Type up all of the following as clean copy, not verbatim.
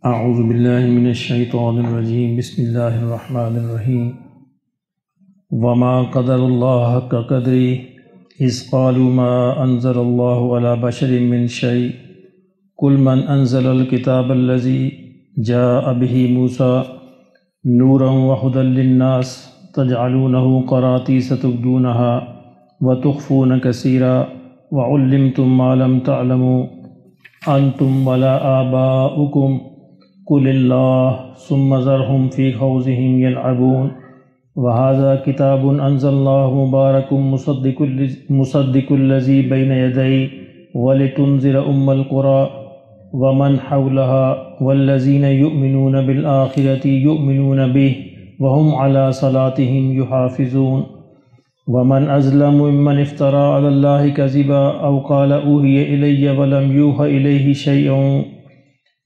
اعوذ باللہ من الشیطان الرجیم بسم اللہ الرحمن الرحیم وما قدر اللہ حق قدره اذ قالوا ما انزل اللہ علی بشر من شیء قل من انزل الکتاب الذی جاء به موسیٰ نورا وہدی للناس تجعلونه قراطیس تبدونها وتخفون کثیرا وعلمتم ما لم تعلموا انتم ولا آباؤکم قل اللہ ثم ذرهم فی خوضهم یلعبون وهذا کتاب انزلناہ مبارک مصدق الذی بین یدیہ ولتنذر ام القری ومن حولها والذین یؤمنون بالآخرة یؤمنون به وهم علی صلاتهم یحافظون ومن اظلم ممن افترى علی اللہ کذبا او قال اوحی الی ولم یوحى الیہ شیء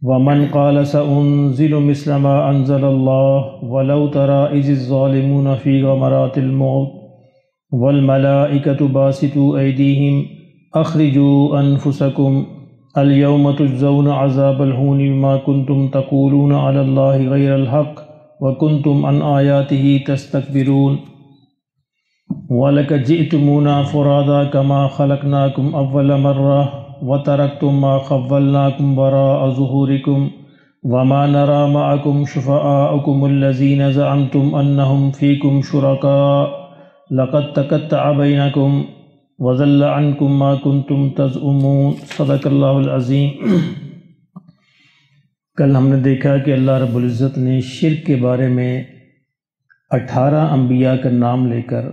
ومن قال سأنزل مثل ما انزل الله ولو ترى إذ الظالمون في غمرات الموت والملائكة باسطوا أيديهم أخرجوا أنفسكم اليوم تجزون عذاب الهون بما كنتم تقولون على الله غير الحق وكنتم عن آياته تستكبرون ولقد جئتمونا فرادا كما خلقناكم أول مرة وَتَرَكْتُمْ مَا خَوَّلْنَاكُمْ وَرَاءَ ظُهُورِكُمْ وَمَا نَرَى مَعَكُمْ شُفَعَاءَكُمُ الَّذِينَ زَعَمْتُمْ أَنَّهُمْ فِيكُمْ شُرَكَاءُ لَقَدْ تَقَطَّعَ بَيْنَكُمْ وَضَلَّ عَنْكُمْ مَا كُنْتُمْ تَزْعُمُونَ صدق اللہ العظیم۔ کل ہم نے دیکھا کہ اللہ رب العزت نے شرک کے بارے میں 18 انبیاء کا نام لے کر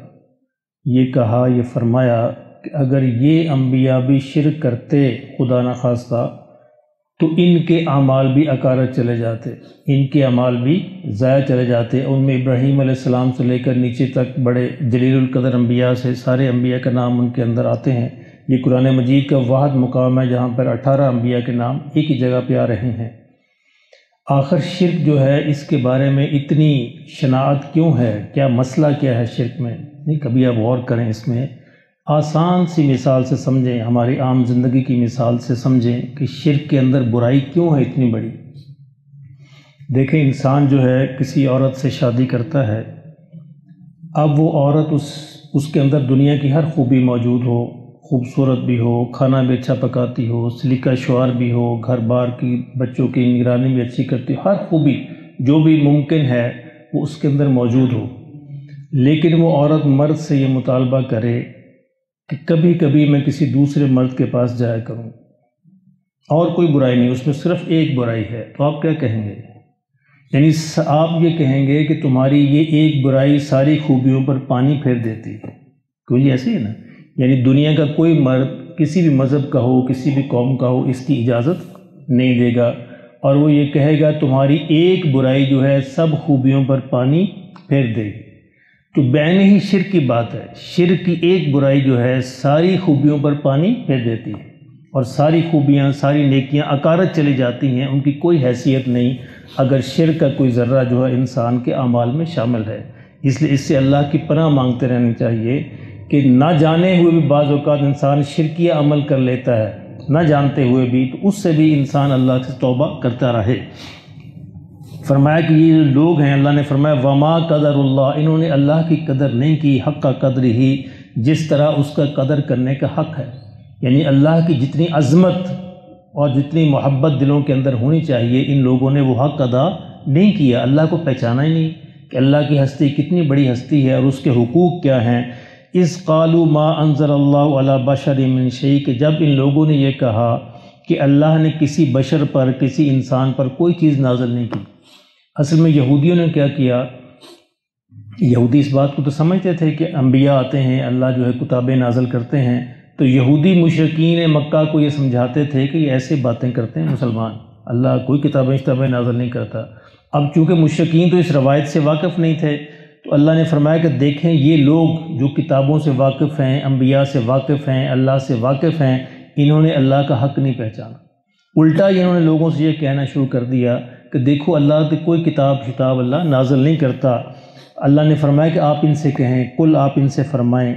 یہ کہا، یہ فرمایا کہ اگر یہ انبیاء بھی شرک کرتے خدا نخواستہ تو ان کے اعمال بھی اکارت چلے جاتے، ان کے اعمال بھی ضائع چلے جاتے۔ ان میں ابراہیم علیہ السلام سے لے کر نیچے تک بڑے جلیل القدر انبیاء سے سارے انبیاء کا نام ان کے اندر آتے ہیں۔ یہ قرآن مجید کا واحد مقام ہے جہاں پر 18 انبیاء کے نام ایک ہی جگہ پہ آ رہے ہیں۔ آخر شرک جو ہے اس کے بارے میں اتنی شناعت کیوں ہے؟ کیا مسئلہ کیا ہے شرک میں؟ نہیں، کبھی آپ غور کریں، اس میں آسان سی مثال سے سمجھیں، ہماری عام زندگی کی مثال سے سمجھیں کہ شرک کے اندر برائی کیوں ہے اتنی بڑی۔ دیکھیں، انسان جو ہے کسی عورت سے شادی کرتا ہے، اب وہ عورت اس کے اندر دنیا کی ہر خوبی موجود ہو، خوبصورت بھی ہو، کھانا بھی اچھا پکاتی ہو، سلیقہ شعار بھی ہو، گھر بار کی بچوں کی نگرانی بھی اچھی کرتی ہو، ہر خوبی جو بھی ممکن ہے وہ اس کے اندر موجود ہو، لیکن وہ عورت مرد سے یہ مطالبہ کرے کہ کبھی کبھی میں کسی دوسرے مرد کے پاس جایا کروں، اور کوئی برائی نہیں، اس میں صرف ایک برائی ہے، تو آپ کیا کہیں گے؟ یعنی آپ یہ کہیں گے کہ تمہاری یہ ایک برائی ساری خوبیوں پر پانی پھیر دیتی ہے، کیوں جی؟ ایسے ہی نا، یعنی دنیا کا کوئی مرد کسی بھی مذہب کا ہو، کسی بھی قوم کا ہو، اس کی اجازت نہیں دے گا، اور وہ یہ کہے گا تمہاری ایک برائی جو ہے سب خوبیوں پر پانی پھیر دے گی۔ تو بعین ہی شرک کی بات ہے، شرک کی ایک برائی جو ہے ساری خوبیوں پر پانی پھیر دیتی ہے، اور ساری خوبیاں، ساری نیکیاں اکارت چلی جاتی ہیں، ان کی کوئی حیثیت نہیں اگر شرک کا کوئی ذرہ جو ہے انسان کے اعمال میں شامل ہے۔ اس لیے اس سے اللہ کی پناہ مانگتے رہنی چاہیے کہ نہ جانے ہوئے بھی بعض اوقات انسان شرکیہ عمل کر لیتا ہے، نہ جانتے ہوئے بھی، تو اس سے بھی انسان اللہ سے توبہ کرتا رہے۔ فرمایا کہ یہ لوگ ہیں، اللہ نے فرمایا وما قدر اللہ، انہوں نے اللہ کی قدر نہیں کی، حق کا قدر ہی، جس طرح اس کا قدر کرنے کا حق ہے، یعنی اللہ کی جتنی عظمت اور جتنی محبت دلوں کے اندر ہونی چاہیے ان لوگوں نے وہ حق ادا نہیں کیا، اللہ کو پہچانا ہی نہیں کہ اللہ کی ہستی کتنی بڑی ہستی ہے اور اس کے حقوق کیا ہیں۔ اذ قالوا ما انزل اللہ علی بشر من شیء، کہ جب ان لوگوں نے یہ کہا کہ اللہ نے کسی بشر پر، کسی انسان پر کوئی چیز نازل نہیں کی۔ اصل میں یہودیوں نے کیا کیا، یہودی اس بات کو تو سمجھتے تھے کہ انبیاء آتے ہیں، اللہ جو ہے کتابیں نازل کرتے ہیں، تو یہودی مشرکین مکہ کو یہ سمجھاتے تھے کہ یہ ایسے باتیں کرتے ہیں مسلمان، اللہ کوئی کتابیں نازل نہیں کرتا۔ اب چونکہ مشرکین تو اس روایت سے واقف نہیں تھے، تو اللہ نے فرمایا کہ دیکھیں یہ لوگ جو کتابوں سے واقف ہیں، انبیاء سے واقف ہیں، اللہ سے واقف ہیں، انہوں نے اللہ کا حق نہیں پہچانا، الٹا انہوں نے لوگوں سے یہ کہنا شروع کر دیا کہ دیکھو اللہ تو کوئی کتاب اللہ نازل نہیں کرتا۔ اللہ نے فرمایا کہ آپ ان سے کہیں، قل آپ ان سے فرمائیں،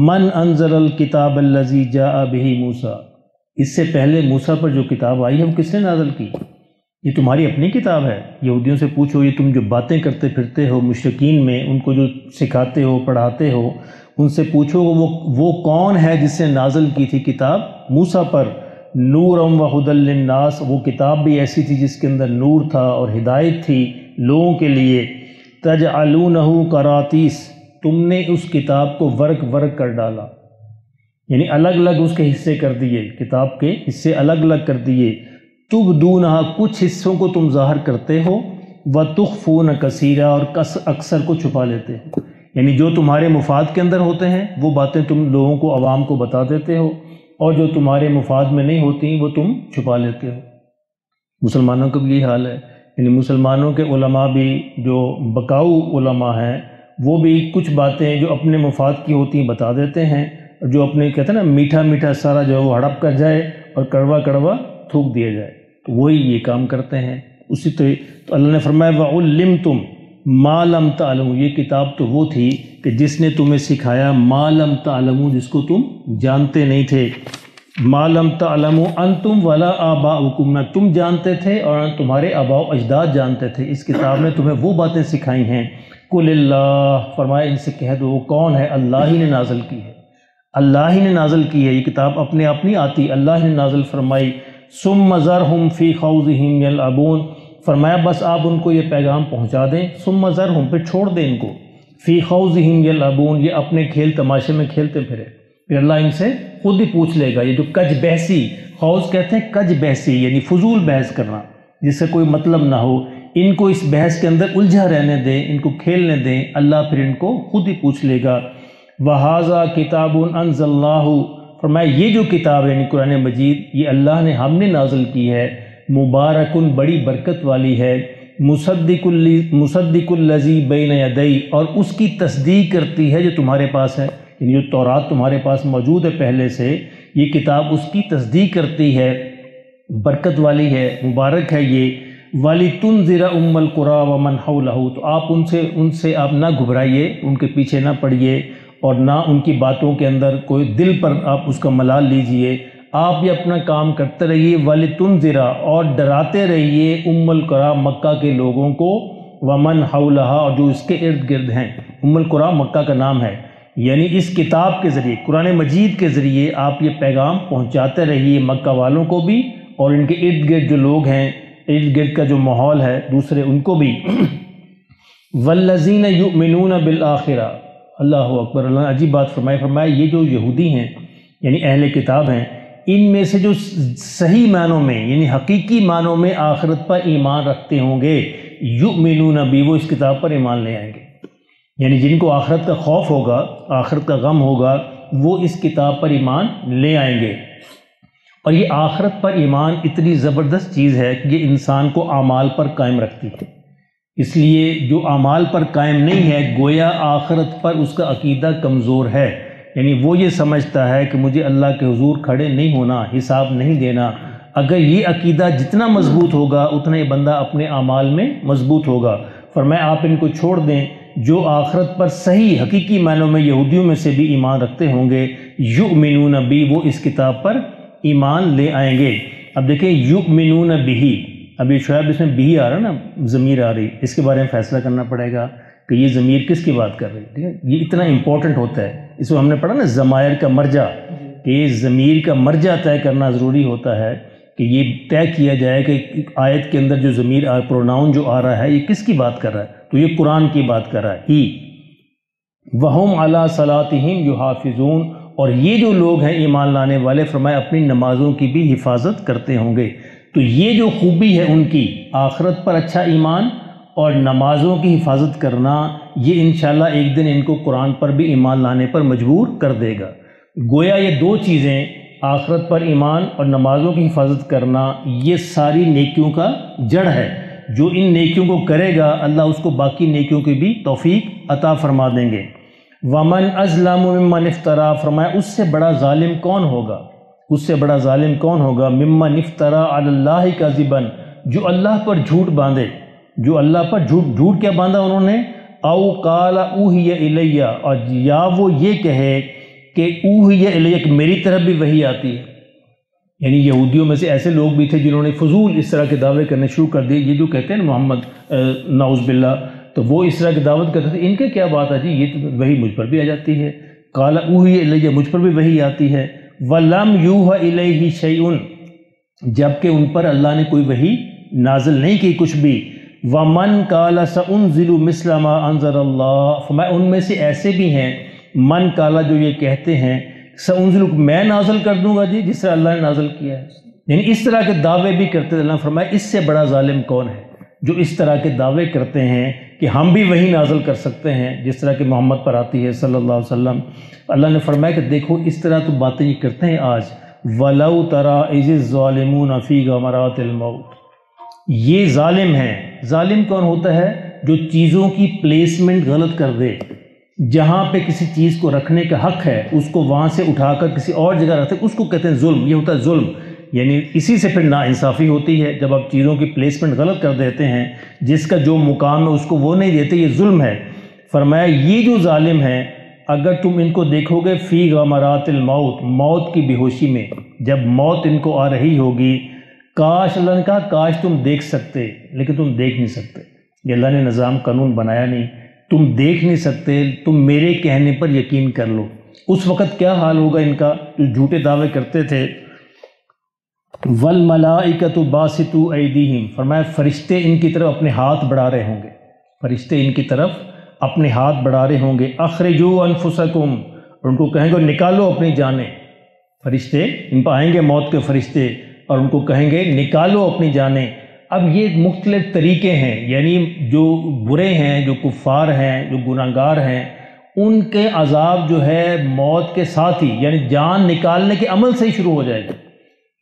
من انزل الکتاب الذی جاء بہ موسیٰ، اس سے پہلے موسیٰ پر جو کتاب آئی ہے وہ کس نے نازل کی؟ یہ تمہاری اپنی کتاب ہے؟ یہودیوں سے پوچھو یہ تم جو باتیں کرتے پھرتے ہو مشرکین میں، ان کو جو سکھاتے ہو پڑھاتے ہو، ان سے پوچھو وہ کون ہے جس سے نازل کی تھی کتاب موسیٰ پر، نورم و ہدی للناس، وہ کتاب بھی ایسی تھی جس کے اندر نور تھا اور ہدایت تھی لوگوں کے لیے، تجعلونہ قراطیس، تم نے اس کتاب کو ورق ورق کر ڈالا، یعنی الگ الگ اس کے حصے کر دیے، کتاب کے حصے الگ الگ کر دیے، تبدونہا، کچھ حصوں کو تم ظاہر کرتے ہو، وتخفون کثیرا، اور اکثر کو چھپا لیتے ہو، یعنی جو تمہارے مفاد کے اندر ہوتے ہیں وہ باتیں تم لوگوں کو عوام کو بتا دیتے ہو، اور جو تمہارے مفاد میں نہیں ہوتی وہ تم چھپا لیتے ہو۔ مسلمانوں کا بھی یہی حال ہے، یعنی مسلمانوں کے علماء بھی جو بکاؤ علماء ہیں وہ بھی کچھ باتیں جو اپنے مفاد کی ہوتی ہیں بتا دیتے ہیں، جو اپنے کہتے ہیں نا میٹھا میٹھا سارا جو ہے وہ ہڑپ کر جائے اور کڑوا کڑوا تھوک دیا جائے، تو وہی یہ کام کرتے ہیں۔ اسی تو اللہ نے فرمایا وَعُلِّمْتُمْ مَا لَمْ تَعْلَمُوا، یہ کتاب تو وہ تھی کہ جس نے تمہیں سکھایا مَا لَمْ تَعْلَمُوا، جس کو تم جانتے نہیں تھے، مَا لَمْ تَعْلَمُوا أَنْتُمْ وَلَا آبَاؤُكُمْ، نہ تم جانتے تھے اور نہ تمہارے آباء و اجداد جانتے تھے، اس کتاب نے تمہیں وہ باتیں سکھائی ہیں۔ قُلِ اللَّهُ، فرمایا ان سے کہہ دو وہ کون ہے، اللہ ہی نے نازل کی ہے، اللہ ہی نے نازل کی ہے، یہ کتاب اپنے آپ نہیں آتی، اللہ ہی نے نازل فرمائی۔ ثُمَّ ذَرْهُمْ فِي خَوْضِهِمْ يَلْعَبُونَ، فرمایا بس آپ ان کو یہ پیغام پہنچا دیں، ثُمَّ ذَرْهُمْ، پھر چھوڑ دیں ان کو، فِي خَوْضِهِمْ يَلْعَبُونَ، یہ اپنے کھیل تماشے میں کھیلتے پھرے، پھر اللہ ان سے خود ہی پوچھ لے گا۔ یہ جو کج بحثی، خوض کہتے ہیں کج بحثی، یعنی فضول بحث کرنا جس سے کوئی مطلب نہ ہو، ان کو اس بحث کے اندر الجھا رہنے دیں، ان کو کھیلنے دیں، اللہ پھر ان کو خود ہی پوچھ لے گا۔ وَهَذَا كِتَابٌ أَنزَلْنَاهُ، فرمایا یہ جو کتاب ہے یعنی قرآن مجید، یہ اللہ نے ہم نے نازل کی ہے، مبارکن، بڑی برکت والی ہے، مصدق الذی بین یدی، اور اس کی تصدیق کرتی ہے جو تمہارے پاس ہے، یعنی جو تورات تمہارے پاس موجود ہے پہلے سے، یہ کتاب اس کی تصدیق کرتی ہے، برکت والی ہے، مبارک ہے یہ۔ وَلِتُنذِرَ أُمَّ الْقُرَىٰ وَمَنْ حَوْلَهُ، تو آپ ان سے آپ نہ گھبرائیے، ان کے پیچھے نہ پڑیے، اور نہ ان کی باتوں کے اندر کوئی دل پر آپ اس کا ملال لیجئے، آپ بھی اپنا کام کرتے رہیے۔ وَلِتُنذِرَ، اور ڈراتے رہیے، أُمَّ الْقُرَىٰ، مکہ کے لوگوں کو، وَمَنْ حَوْلَهَا، اور جو اس کے ارد گرد ہیں۔ أُمَّ الْقُرَىٰ مکہ کا نام ہے، یعنی اس کتاب کے ذریعے، قرآن مجید کے ذریعے آپ یہ پیغام پہنچاتے رہیے مکہ والوں کو بھی، اور ان کے ارد گرد جو لوگ ہیں، ارد گرد کا جو ماحول ہے دوسرے، ان کو بھی۔ وَالَّذِينَ يُؤْمِنُونَ بِالْآخِرَةِ، اللہ اکبر، اللہ نے عجیب بات فرمایا یہ جو یہودی ہیں یعنی اہل کتاب ہیں، ان میں سے جو صحیح معنوں میں یعنی حقیقی معنوں میں آخرت پر ایمان رکھتے ہوں گے، یؤمنون بی، وہ اس کتاب پر ایمان لے آئیں گے، یعنی جن کو آخرت کا خوف ہوگا، آخرت کا غم ہوگا، وہ اس کتاب پر ایمان لے آئیں گے۔ اور یہ آخرت پر ایمان اتنی زبردست چیز ہے کہ یہ انسان کو اعمال پر قائم رکھتی ہے، اس لیے جو اعمال پر قائم نہیں ہے گویا آخرت پر اس کا عقیدہ کمزور ہے، یعنی وہ یہ سمجھتا ہے کہ مجھے اللہ کے حضور کھڑے نہیں ہونا، حساب نہیں دینا۔ اگر یہ عقیدہ جتنا مضبوط ہوگا اتنا یہ بندہ اپنے اعمال میں مضبوط ہوگا۔ فرمایا آپ ان کو چھوڑ دیں، جو آخرت پر صحیح حقیقی معنوں میں یہودیوں میں سے بھی ایمان رکھتے ہوں گے، یؤمنون بی، وہ اس کتاب پر ایمان لے آئیں گے۔ اب دیکھیں یؤمنون بہ، ابھی شعیب اس میں بھی آ رہا ہے نا، ضمیر آ رہی، اس کے بارے میں فیصلہ کرنا پڑے گا کہ یہ ضمیر کس کی بات کر رہی ہے، ٹھیک ہے، یہ اتنا امپورٹنٹ ہوتا ہے، اس میں ہم نے پڑھا نا ضمائر کا مرجع، کہ یہ ضمیر کا مرجع طے کرنا ضروری ہوتا ہے، کہ یہ طے کیا جائے کہ آیت کے اندر جو ضمیر پروناؤن جو آ رہا ہے یہ کس کی بات کر رہا ہے، تو یہ قرآن کی بات کر رہا ہے ہی۔ وَهُمْ عَلَىٰ صَلَاتِهِمْ يُحَافِظُونَ، اور یہ جو لوگ ہیں ایمان لانے والے، فرمایا اپنی نمازوں کی بھی حفاظت کرتے ہوں گے۔ تو یہ جو خوبی ہے ان کی، آخرت پر اچھا ایمان اور نمازوں کی حفاظت کرنا، یہ انشاءاللہ ایک دن ان کو قرآن پر بھی ایمان لانے پر مجبور کر دے گا۔ گویا یہ دو چیزیں، آخرت پر ایمان اور نمازوں کی حفاظت کرنا، یہ ساری نیکیوں کا جڑ ہے۔ جو ان نیکیوں کو کرے گا اللہ اس کو باقی نیکیوں کی بھی توفیق عطا فرما دیں گے۔ وَمَنْ أَظْلَمُ مِمَّنِ افْتَرَىٰ، فرمایا اس سے بڑا ظالم کون ہوگا، اس سے بڑا ظالم کون ہوگا، مِمَّنِ افْتَرَىٰ عَلَى اللَّهِ كَذِبًا، جو اللہ پر جھوٹ باندھے، جو اللہ پر جھوٹ کیا باندھا انہوں نے، او قال اوحی الیہ، اور یا وہ یہ کہے کہ اوحی الیہ، کہ میری طرف بھی وحی آتی ہے، یعنی یہودیوں میں سے ایسے لوگ بھی تھے جنہوں نے فضول اس طرح کے دعوے کرنے شروع کر دیے، یہ جو کہتے ہیں نا محمد نعوذ باللہ، تو وہ اس طرح کی دعوت کرتے تھے، ان کے کیا بات ہے جی، یہ تو وہی مجھ پر بھی آ جاتی ہے، قال اوحی الی، مجھ پر بھی وہی آتی ہے، ولم یوحى الیہ شیء، جبکہ ان پر اللہ نے کوئی وحی نازل نہیں کی کچھ بھی، ومن قال سانزل مثل ما انزل اللہ، فرمایا ان میں سے ایسے بھی ہیں من قال جو یہ کہتے ہیں سانزل میں نازل کر دوں گا جی جس طرح اللہ نے نازل کیا ہے، یعنی اس طرح کے دعوے بھی کرتے ہیں۔ اللہ نے فرمایا اس سے بڑا ظالم کون ہے جو اس طرح کے دعوے کرتے ہیں کہ ہم بھی وہی نازل کر سکتے ہیں جس طرح کہ محمد پر آتی ہے صلی اللہ علیہ وسلم۔ اللہ نے فرمایا کہ دیکھو اس طرح تو باتیں یہ کرتے ہیں آج، وَلَوْ تَرَىٰ إِذِ الظَّالِمُونَ فِي غَمَرَاتِ الْمَوْتِ، یہ ظالم ہیں۔ ظالم کون ہوتا ہے؟ جو چیزوں کی پلیسمنٹ غلط کر دے، جہاں پہ کسی چیز کو رکھنے کا حق ہے اس کو وہاں سے اٹھا کر کسی اور جگہ رکھتے، اس کو کہتے ہیں ظلم، یہ ہوتا ہے ظلم، یعنی اسی سے پھر ناانصافی ہوتی ہے جب آپ چیزوں کی پلیسمنٹ غلط کر دیتے ہیں، جس کا جو مقام ہے اس کو وہ نہیں دیتے، یہ ظلم ہے۔ فرمایا یہ جو ظالم ہیں اگر تم ان کو دیکھو گے فی غمرات الموت، موت کی بے ہوشی میں، جب موت ان کو آ رہی ہوگی، کاش، اللہ نے کہا کاش تم دیکھ سکتے، لیکن تم دیکھ نہیں سکتے، یہ اللہ نے نظام قانون بنایا نہیں، تم دیکھ نہیں سکتے، تم میرے کہنے پر یقین کر لو۔ اس وقت کیا حال ہوگا ان کا جو جھوٹے دعوے کرتے تھے؟ والملائکۃ باسطوا ایدیہم، فرمایا فرشتے ان کی طرف اپنے ہاتھ بڑھا رہے ہوں گے، فرشتے ان کی طرف اپنے ہاتھ بڑھا رہے ہوں گے، اخرجوا انفسکم، اور ان کو کہیں گے نکالو اپنی جانیں، فرشتے ان پر آئیں گے موت کے فرشتے اور ان کو کہیں گے نکالو اپنی جانیں۔ اب یہ مختلف طریقے ہیں، یعنی جو برے ہیں، جو کفار ہیں، جو گناہگار ہیں، ان کے عذاب جو ہے موت کے ساتھ ہی، یعنی جان نکالنے کے عمل سے ہی شروع ہو جائے گا۔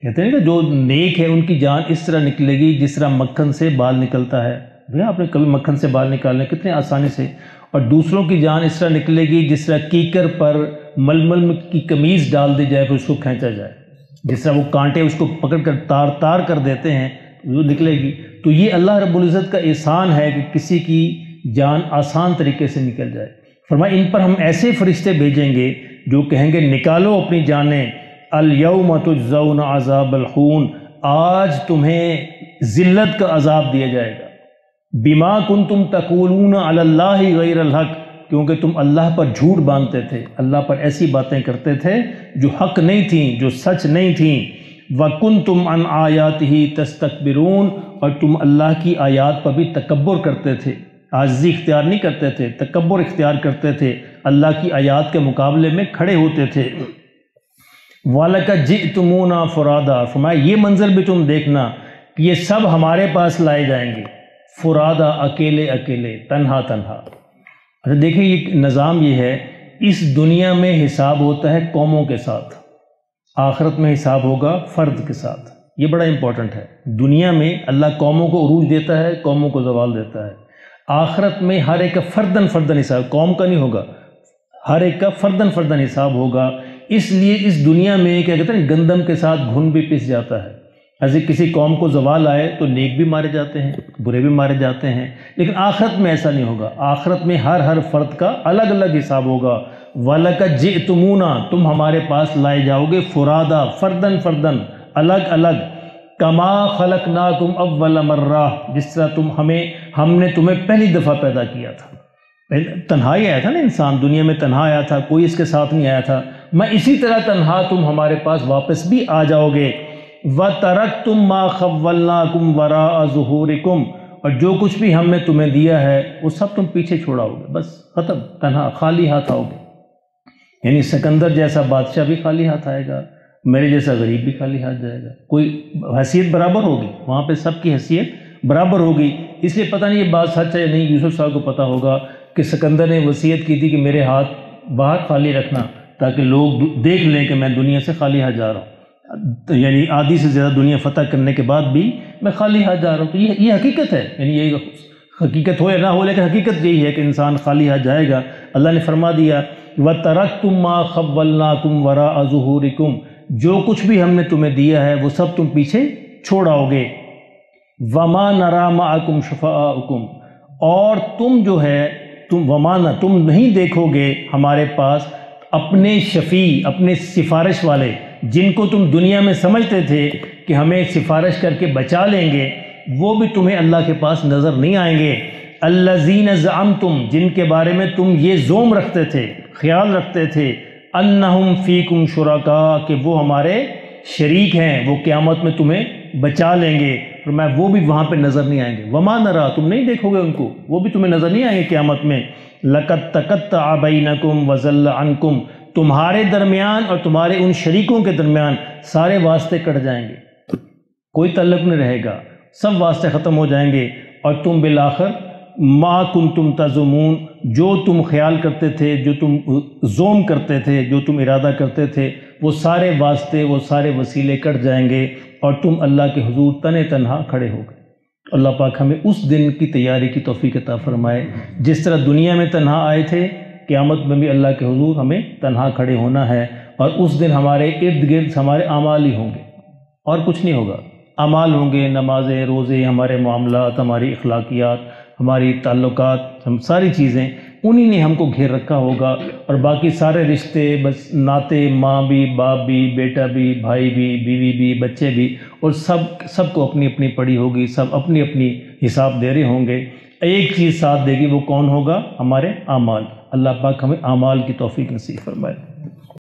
کہتے ہیں کہ جو نیک ہے ان کی جان اس طرح نکلے گی جس طرح مکھن سے بال نکلتا ہے، بھیا آپ نے کبھی مکھن سے بال نکالنے کتنے آسانی سے، اور دوسروں کی جان اس طرح نکلے گی جس طرح کیکر پر ململ کی قمیض ڈال دی جائے پھر اس کو کھینچا جائے، جس طرح وہ کانٹے اس کو پکڑ کر تار تار کر دیتے ہیں وہ نکلے گی۔ تو یہ اللہ رب العزت کا احسان ہے کہ کسی کی جان آسان طریقے سے نکل جائے۔ فرمایا ان پر ہم ایسے فرشتے بھیجیں گے جو کہیں گے نکالو اپنی جانیں، الیوم تجزون عذاب الخون، آج تمہیں ذلت کا عذاب دیا جائے گا، بما کنتم تقولون علی اللہ غیر الحق، کیونکہ تم اللہ پر جھوٹ باندھتے تھے، اللہ پر ایسی باتیں کرتے تھے جو حق نہیں تھیں، جو سچ نہیں تھیں، وَكُنْتُمْ عَنْ آیَاتِهِ تَسْتَكْبِرُونَ، اور تم اللہ کی آیات پر بھی تکبر کرتے تھے، عاجزی اختیار نہیں کرتے تھے، تکبر اختیار کرتے تھے، اللہ کی آیات کے مقابلے میں کھڑے ہوتے تھے۔ وَلَقَدْ جِئْتُمُونَا فُرَادًا، فرمایا یہ منظر بھی تم دیکھنا کہ یہ سب ہمارے پاس لائے جائیں گے، فرادا، اکیلے اکیلے، تنہا تنہا۔ اچھا دیکھیں یہ نظام یہ ہے، اس دنیا میں حساب ہوتا ہے قوموں کے ساتھ، آخرت میں حساب ہوگا فرد کے ساتھ، یہ بڑا امپورٹنٹ ہے۔ دنیا میں اللہ قوموں کو عروج دیتا ہے، قوموں کو زوال دیتا ہے، آخرت میں ہر ایک کا فردن فردن حساب، قوم کا نہیں ہوگا، ہر ایک کا فردن فردن حساب ہوگا۔ اس لیے اس دنیا میں کیا کہتے ہیں گندم کے ساتھ گھن بھی پس جاتا ہے، ایسے کسی قوم کو زوال آئے تو نیک بھی مارے جاتے ہیں، برے بھی مارے جاتے ہیں، لیکن آخرت میں ایسا نہیں ہوگا، آخرت میں ہر فرد کا الگ الگ حساب ہوگا۔ وَلَقَدْ جِئْتُمُونَا، تم ہمارے پاس لائے جاؤ گے، فرادا، فردن فردن، الگ الگ، کما خلقناکم اول مرہ، جس طرح ہم نے تمہیں پہلی دفعہ پیدا کیا تھا، تنہائی آیا تھا نا انسان، دنیا میں تنہا آیا تھا، کوئی اس کے ساتھ نہیں آیا تھا، میں اسی طرح تنہا تم ہمارے پاس واپس بھی آ جاؤ گے۔ وَتَرَكْتُمْ مَا خَوَّلْنَاكُمْ وَرَاءَ ظُهُورِكُمْ، اور جو کچھ بھی ہم نے تمہیں دیا ہے وہ سب تم پیچھے چھوڑاؤ گے، بس ختم، تنہا خالی ہاتھ آؤ گے۔ یعنی سکندر جیسا بادشاہ بھی خالی ہاتھ آئے گا، میرے جیسا غریب بھی خالی ہاتھ جائے گا، کوئی حیثیت برابر ہوگی، وہاں پہ سب کی حیثیت برابر ہوگی۔ اس لیے پتہ نہیں یہ بات سچ ہے یا نہیں، یوسف صاحب کو پتہ ہوگا کہ سکندر نے وصیت کی تھی کہ میرے ہاتھ باہر خالی رکھنا تاکہ لوگ دیکھ لیں کہ میں دنیا سے خالی ہاتھ جا رہا ہوں، یعنی آدھی سے زیادہ دنیا فتح کرنے کے بعد بھی میں خالی ہاتھ جا رہا ہوں۔ تو یہ حقیقت ہے، یعنی یہ حقیقت ہو یا نہ ہو، لیکن حقیقت یہی ہے کہ انسان خالی ہاتھ جائے گا۔ اللہ نے فرما دیا وَتَرَكْتُمْ مَا خَوَّلْنَاكُمْ وَرَاءَ ظُهُورِكُمْ، جو کچھ بھی ہم نے تمہیں دیا ہے وہ سب تم پیچھے چھوڑاؤ گے۔ وَمَا نَرَىٰ مَعَكُمْ شُفَعَاءَكُمْ، اور تم جو ہے تم نہیں دیکھو گے ہمارے پاس اپنے شفیع، اپنے سفارش والے، جن کو تم دنیا میں سمجھتے تھے کہ ہمیں سفارش کر کے بچا لیں گے، وہ بھی تمہیں اللہ کے پاس نظر نہیں آئیں گے۔ الذین زعمتم، جن کے بارے میں تم یہ زوم رکھتے تھے، خیال رکھتے تھے، انہم فیکم شرکاء، کہ وہ ہمارے شریک ہیں، وہ قیامت میں تمہیں بچا لیں گے، فرمایا وہ بھی وہاں پہ نظر نہیں آئیں گے۔ وما نرا، تم نہیں دیکھو گے ان کو، وہ بھی تمہیں نظر نہیں آئیں گے قیامت میں۔ لقد تقطع بینکم وضل عنکم، تمہارے درمیان اور تمہارے ان شریکوں کے درمیان سارے واسطے کٹ جائیں گے، کوئی تعلق نہیں رہے گا، سب واسطے ختم ہو جائیں گے، اور تم بالآخر ما کنتم تزعمون، جو تم خیال کرتے تھے، جو تم زوم کرتے تھے، جو تم ارادہ کرتے تھے، وہ سارے واسطے، وہ سارے وسیلے کٹ جائیں گے، اور تم اللہ کے حضور تن تنہا کھڑے ہو گئے۔ اللہ پاک ہمیں اس دن کی تیاری کی توفیق عطا فرمائے، جس طرح دنیا میں تنہا آئے تھے، قیامت میں بھی اللہ کے حضور ہمیں تنہا کھڑے ہونا ہے، اور اس دن ہمارے ارد گرد ہمارے اعمال ہی ہوں گے اور کچھ نہیں ہوگا۔ اعمال ہوں گے، نمازیں، روزے، ہمارے معاملات، ہماری اخلاقیات، ہماری تعلقات، ہم ساری چیزیں انہی نے ہم کو گھیر رکھا ہوگا، اور باقی سارے رشتے، بس ناطے، ماں بھی، باپ بھی، بیٹا بھی، بھائی بھی، بیوی بھی، بچے بھی، اور سب کو اپنی اپنی پڑی ہوگی، سب اپنی اپنی حساب دے رہے ہوں گے۔ ایک چیز ساتھ دے گی، وہ کون ہوگا؟ ہمارے اعمال۔ اللہ پاک ہمیں اعمال کی توفیق نصیب فرمائے۔